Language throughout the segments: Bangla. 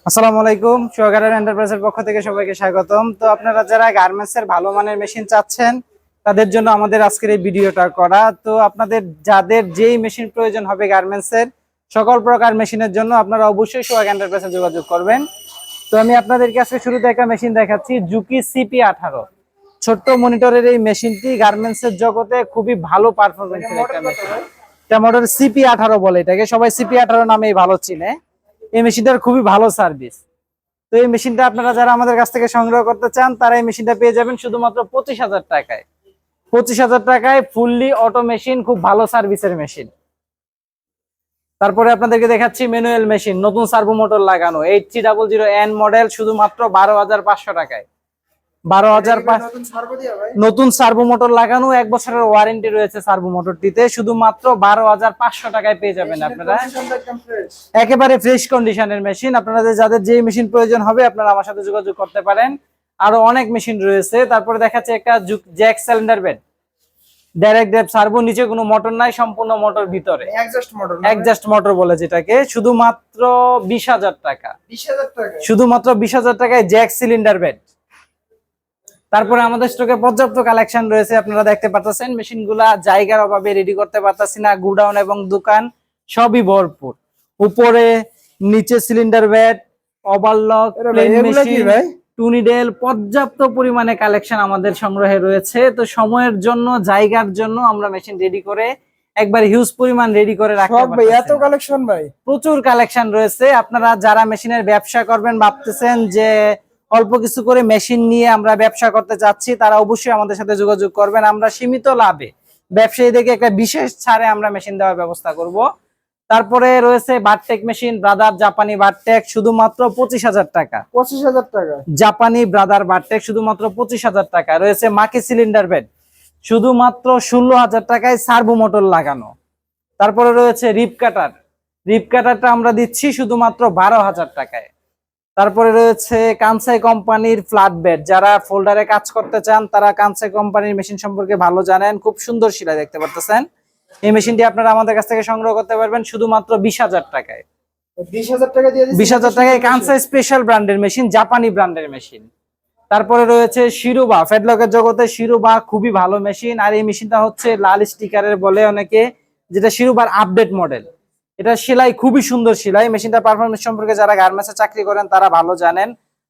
আসসালামু আলাইকুম, সোহাগার এন্টারপ্রাইজের পক্ষ থেকে সবাইকে স্বাগতম। তো আপনারা যারা গার্মেন্টস এর ভালো মানের মেশিন চাচ্ছেন তাদের জন্য আমাদের আজকের এই ভিডিওটা করা। তো আপনাদের যাদের যেই মেশিন প্রয়োজন হবে গার্মেন্টস এর সকল প্রকার মেশিনের জন্য আপনারা অবশ্যই সোহাগ এন্টারপ্রাইজে যোগাযোগ করবেন। তো আমি আপনাদেরকে আজকে শুরুতে একটা মেশিন দেখাচ্ছি, জুকি CP18। ছোট্ট মনিটরের এই মেশিনটি গার্মেন্টস এর জগতে খুবই ভালো পারফরমেন্সের একটা মেশিন। এটা মডেল CP18 বলে, এটাকে সবাই CP18 নামেই ভালো চিনে। এই মেশিনটার খুবই ভালো সার্ভিস। তো এই মেশিনটা আপনারা যারা আমাদের কাছ থেকে সংগ্রহ করতে চান তারা এই মেশিনটা পেয়ে যাবেন শুধুমাত্র 25,000 টাকায়। 25,000 টাকায় ফুললি অটো মেশিন, খুব ভালো সার্ভিসের মেশিন। তারপরে আপনাদেরকে দেখাচ্ছি ম্যানুয়াল মেশিন, নতুন সার্ভো মোটর লাগানো 8300N মডেল, শুধুমাত্র 12,500 টাকায়। 12,500 নতুন সার্ভো মোটর লাগানো, 1 বছরের ওয়ারেন্টি রয়েছে সার্ভো মোটরটিতে, শুধুমাত্র 12,500 টাকায় পেয়ে যাবেন আপনারা। একেবারে ফ্রেশ কন্ডিশনের মেশিন। আপনাদের যাদের যেই মেশিন প্রয়োজন হবে আপনারা আমার সাথে যোগাযোগ করতে পারেন। আরো অনেক মেশিন রয়েছে। তারপরে দেখাচ্ছে একটা Jack cylinder bed, direct drive servo, নিচে কোনো মোটর নাই, সম্পূর্ণ মোটর ভিতরে, এক্সজস্ট মোটর বলে যেটাকে, শুধুমাত্র 20,000 টাকা। শুধুমাত্র 20,000 টাকায় জ্যাক সিলিন্ডার বেড। তারপরে আমাদের স্টকে পর্যাপ্ত কালেকশন রয়েছে। আপনারা দেখতে পাচ্ছেন মেশিনগুলা জায়গার অভাবে রেডি করতে পারতাছি না, গুডাউন এবং দোকান সবই ভরপুর। উপরে নিচে cylinder bed, overlock, plane machine, two needle, পর্যাপ্ত পরিমাণে কালেকশন আমাদের সংগ্রহে রয়েছে। তো সময়ের জন্য, জায়গার জন্য আমরা মেশিন রেডি করে একবার হিউজ পরিমাণ রেডি করে রাখতে পারি। এত কালেকশন ভাই, প্রচুর কালেকশন রয়েছে। আপনারা যারা মেশিনের ব্যবসা করবেন, ভাবতেছেন যে অল্প কিছু করে মেশিন নিয়ে আমরা ব্যবসা করতে চাচ্ছি, তারা অবশ্যই আমাদের সাথে যোগাযোগ করবেন। আমরা সীমিত লাভে ব্যবসায়ীদেরকে একটা বিশেষ ছাড়ে আমরা মেশিন দেওয়ার ব্যবস্থা করব। তারপরে রয়েছে বারটেক মেশিন, ব্রাদার জাপানি বারটেক, শুধুমাত্র 25,000 টাকা। 25,000 টাকা জাপানি ব্রাদার বারটেক, শুধুমাত্র 25,000 টাকা। রয়েছে মাকি সিলিন্ডার বেড, শুধুমাত্র 16,000 টাকায় সার্ভো মোটর লাগানো। তারপরে রয়েছে রিপ কাটার, রিপ কাটারটা আমরা দিচ্ছি শুধুমাত্র 12,000 টাকায়। তারপরে রয়েছে কানসাই কোম্পানির ফ্ল্যাট বেড, যারা ফোল্ডারে কাজ করতে চান তারা কানসাই কোম্পানির মেশিন সম্পর্কে ভালো জানেন। খুব সুন্দর সেলাই দেখতে পাচ্ছেন। এই মেশিনটি আপনারা আমাদের কাছ থেকে সংগ্রহ করতে পারবেন শুধুমাত্র 20,000 টাকায়। 20,000 টাকা দিয়ে 20,000 টাকায় কানসাই স্পেশাল ব্র্যান্ডের মেশিন, জাপানি ব্র্যান্ডের মেশিন। তারপরে রয়েছে শিরোবা, ফেডলকের জগতে শিরোবা খুবই ভালো মেশিন। আর এই মেশিনটা হচ্ছে লাল স্টিকারের বলে অনেকে, যেটা শিরোবার আপডেট মডেল। এটা সেলাই খুবই সুন্দর সেলাই। মেশিনটার পারফরমেন্স সম্পর্কে যারা গার্মেন্টসে চাকরি করেন তারা ভালো জানেন।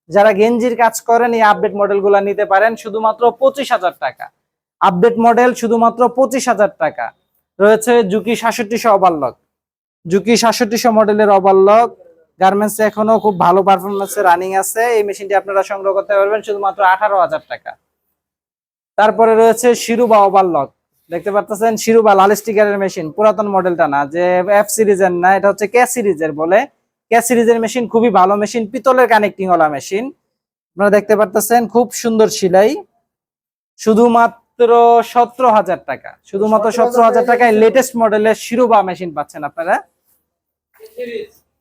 যারা গেঞ্জির কাজ করেন এই আপডেট মডেলগুলো নিতে পারেন শুধুমাত্র 25,000 টাকা। আপডেট মডেল শুধুমাত্র 25,000 টাকা। রয়েছে জুকি 6700 ওভারলক, জুকি 6700 মডেলের ওভারলক গার্মেন্টসে এখনো খুব ভালো পারফরমেন্সে রানিং আছে। এই মেশিনটি আপনারা সংগ্রহ করতে পারবেন শুধুমাত্র 18,000 টাকা। তারপরে রয়েছে শিরোবা ওভারলক, দেখতে পাচ্ছেন শিরোবা লাল স্টিকারের মেশিন, পুরাতন মডেলটা না, যে F সিরিজের না, এটা হচ্ছে K সিরিজের বলে। K সিরিজের মেশিন খুবই ভালো মেশিন, পিতলের কানেক্টিং ওয়ালা মেশিন। আপনারা দেখতে পাচ্ছেন খুব সুন্দর সেলাই, শুধুমাত্র 17,000 টাকা। শুধুমাত্র 17,000 টাকায় লেটেস্ট মডেলের শিরোবা মেশিন পাচ্ছেন আপনারা।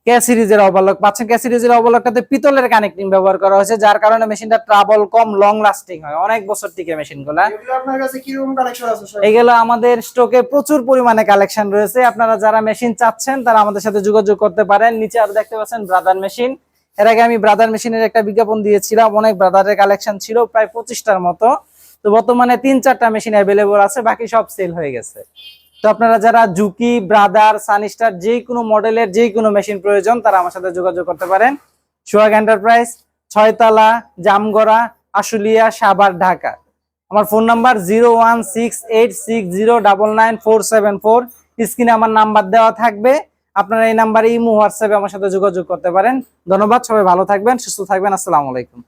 K সিরিজের ওভারলক পাচ্ছেন। K সিরিজের ওভারলকটাতে পিতলের কানেক্টিং ব্যবহার করা হয়েছে, যার কারণে মেশিনটা ট্রাবল কম, লং লাস্টিং হয়, অনেক বছর টিকে মেশিনগুলা। এগুলো আপনার কাছে কি রকম কালেকশন আছে সব? এগুলো আমাদের স্টকে প্রচুর পরিমাণে কালেকশন রয়েছে। আপনারা যারা মেশিন চাচ্ছেন তারা আমাদের সাথে যোগাযোগ করতে পারেন। নিচে আর দেখতে পাচ্ছেন ব্রাদার মেশিন। এর আগে আমি ব্রাদার মেশিনের একটা বিজ্ঞাপন দিয়েছিলাম, অনেক ব্রাদারের কালেকশন ছিল, প্রায় 25টার মতো। তো বর্তমানে 3-4টা মেশিন অ্যাভেলেবল আছে, বাকি সব সেল হয়ে গেছে। তো আপনারা যারা জুকি, ব্রাদার, সানস্টার যে কোনো মডেলের যে কোনো মেশিন প্রয়োজন তারা আমার সাথে যোগাযোগ করতে পারেন। সোহাগ এন্টারপ্রাইজ, 6 তলা, জামগড়া, আশুলিয়া, সাভার, ঢাকা। আমার ফোন নাম্বার 01686099474। স্ক্রিনে আমার নাম্বার দেওয়া থাকবে, আপনারা এই নাম্বারে ইমো, হোয়াটসঅ্যাপে আমার সাথে যোগাযোগ করতে পারেন। ধন্যবাদ, সবাই ভালো থাকবেন, সুস্থ থাকবেন। আসসালামু আলাইকুম।